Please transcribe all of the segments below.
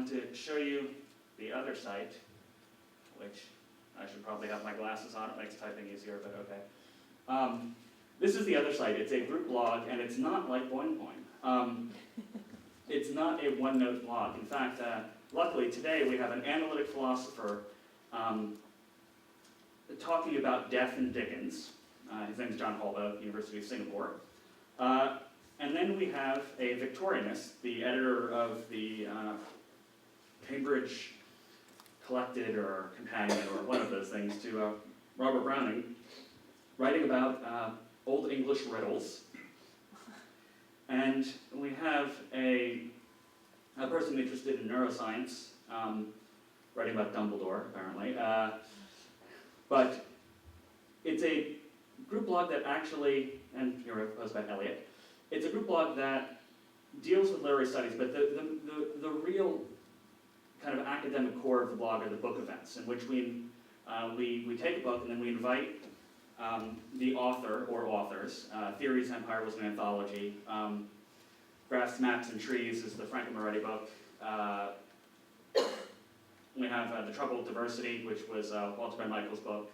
to show you the other site, which I should probably have my glasses on. It makes typing easier, but okay. This is the other site. It's a group blog, and it's not like Boing Boing. It's not a one-note blog. In fact, luckily today we have an analytic philosopher talking about death and Dickens. His name is John Holba, University of Singapore. And then we have a Victorianist, the editor of the Cambridge Collected or Companion or one of those things to Robert Browning, writing about Old English riddles. And we have a person interested in neuroscience, writing about Dumbledore, apparently. But it's a group blog that actually, and here I post about Eliot, it's a group blog that deals with literary studies, but the real kind of academic core of the blog are the book events, in which we take a book and then we invite the author or authors. Theories, Empire was an anthology. Grass, Maps, and Trees is the Franklin Moretti book. We have The Trouble with Diversity, which was Walter Ben Michael's book.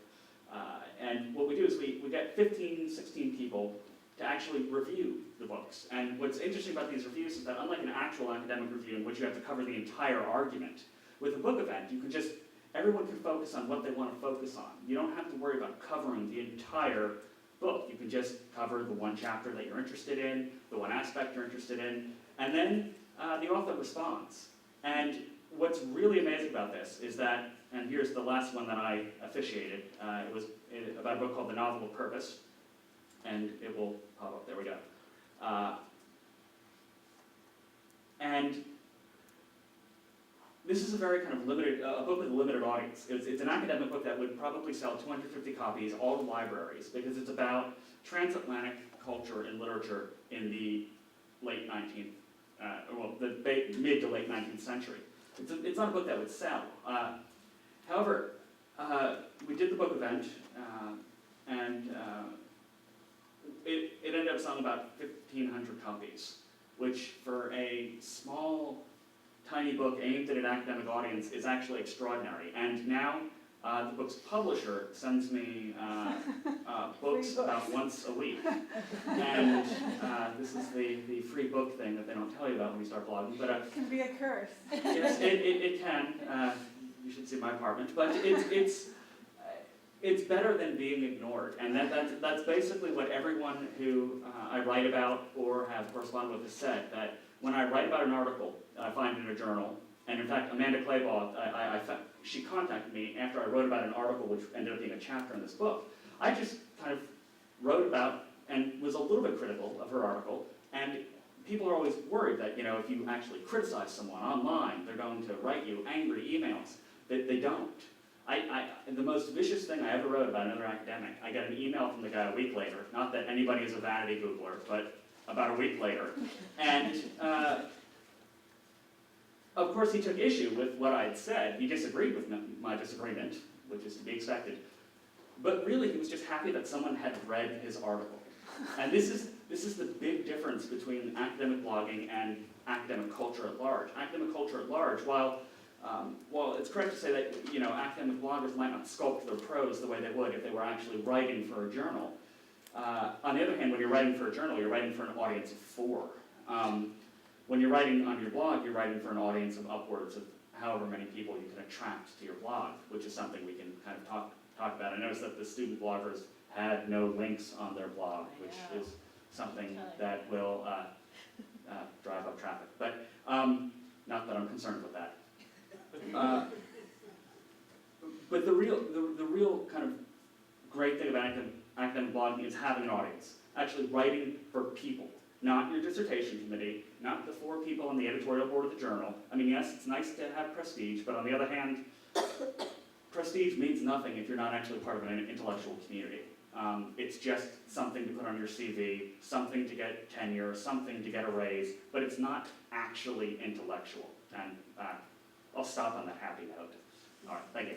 And what we do is we get 15, 16 people to actually review the books. And what's interesting about these reviews is that unlike an actual academic review in which you have to cover the entire argument, with a book event, you can just, everyone can focus on what they want to focus on. You don't have to worry about covering the entire book. You can just cover the one chapter that you're interested in, the one aspect you're interested in, and then the author responds. And what's really amazing about this is that, and here's the last one that I officiated, it was about a book called The Novel of Purpose, and it will pop up, there we go. And this is a very kind of limited, a book with a limited audience. It's an academic book that would probably sell 250 copies, all in libraries, because it's about transatlantic culture and literature in the late 19th, the mid to late 19th century. It's not a book that would sell. However, we did the book event, and it ended up selling about 1,500 copies, which for a small, tiny book aimed at an academic audience is actually extraordinary. And now the book's publisher sends me books about once a week. And this is the free book thing that they don't tell you about when you start blogging. But it can be a curse. Yes, it can. You should see my apartment. But it's better than being ignored. And that's basically what everyone who I write about or have corresponded with has said, that when I write about an article I find in a journal, and in fact, Amanda Claybaugh, she contacted me after I wrote about an article which ended up being a chapter in this book. I just kind of wrote about and was a little bit critical of her article, and people are always worried that, if you actually criticize someone online, they're going to write you angry emails. They don't. The most vicious thing I ever wrote about another academic, I got an email from the guy a week later, not that anybody is a vanity Googler, but about a week later. And of course he took issue with what I had said. He disagreed with my disagreement, which is to be expected. But really he was just happy that someone had read his article. And this is the big difference between academic blogging and academic culture at large. Academic culture at large, while it's correct to say that academic bloggers might not sculpt their prose the way they would if they were actually writing for a journal. On the other hand, when you're writing for a journal, you're writing for an audience of 4. When you're writing on your blog, you're writing for an audience of upwards of however many people you can attract to your blog, which is something we can kind of talk about. I noticed that the student bloggers had no links on their blog, which is something that will drive up traffic. But not that I'm concerned with that. But the real kind of great thing about academic blogging is having an audience, actually writing for people, not your dissertation committee, not the 4 people on the editorial board of the journal. I mean, yes, it's nice to have prestige, but on the other hand, prestige means nothing if you're not actually part of an intellectual community. It's just something to put on your CV, something to get tenure, something to get a raise, but it's not actually intellectual. And I'll stop on that happy note. All right, thank you.